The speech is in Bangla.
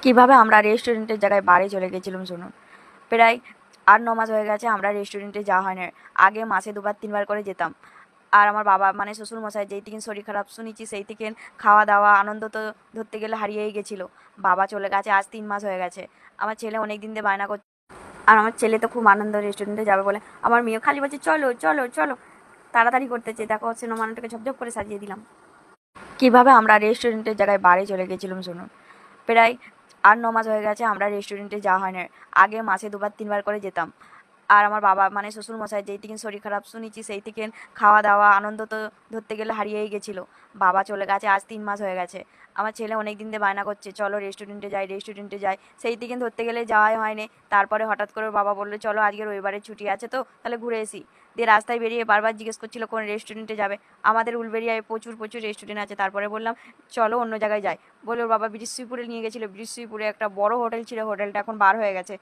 কিভাবে আমরা রেস্টুরেন্টের জায়গায় বারে চলে গেছিলাম শুনুন। প্রায় ৮-৯ মাস হয়ে গেছে আমরা রেস্টুরেন্টে যাওয়া হয় না। আগে মাসে ২ বার ৩ বার করে যেতাম। আর আমার বাবা মানে শ্বশুরমশাই যেই থেকে শরীর খারাপ শুনেছি সেই থেকে খাওয়া-দাওয়া আনন্দ তো ধরতে গেলে হারিয়েই গেছিল। বাবা চলে গেছে আজ ৩ মাস হয়ে গেছে। আমার ছেলে অনেক দিন দিয়ে বায়না করছে। আর আমার ছেলে তো খুব আনন্দ রেস্টুরেন্টে যাবে বলে। আমার মেয়েও খালি বলছে চলো, চলো, চলো। তাড়াতাড়ি করতেছে। দেখো সিনেমাটাকে ঝপঝপ করে সাজিয়ে দিলাম। কিভাবে আমরা রেস্টুরেন্টের জায়গায় বারে চলে গেছিলাম শুনুন। প্রায় ৮-৯ মাস হয়ে গেছে আমরা রেস্টুরেন্টে যাওয়া হয় না। আগে মাসে ২ বার ৩ বার করে যেতাম। আর আমার বাবা মানে শ্বশুরমশাই যেই থেকে শরীর খারাপ শুনেছি সেই থেকে খাওয়া-দাওয়া আনন্দ তো ধরতে গেলে হারিয়েই গেছিল। বাবা চলে গেছে আজ ৩ মাস হয়ে গেছে। আমার ছেলে অনেক দিন দিয়ে বায়না করছে চলো রেস্টুরেন্টে যাই, রেস্টুরেন্টে যাই। সেই থেকে ধরতে গেলে যাওয়াই হয়নি। তারপরে হঠাৎ করে ওর বাবা বলল চলো আজকে রবিবারের ছুটি আছে তো তাহলে ঘুরে আসি। দিয়ে রাস্তায় বেরিয়ে বারবার জিজ্ঞেস করছিল কোন রেস্টুরেন্টে যাবে। আমাদের উলবেড়িয়ায় প্রচুর প্রচুর রেস্টুরেন্ট আছে। তারপরে বললাম চলো অন্য জায়গায় যাই। বলে ওর বাবা বিরিশিপুরে নিয়ে গেছিল। বিরিশিপুরে একটা বড় হোটেল ছিল, হোটেলটা এখন বার হয়ে গেছে।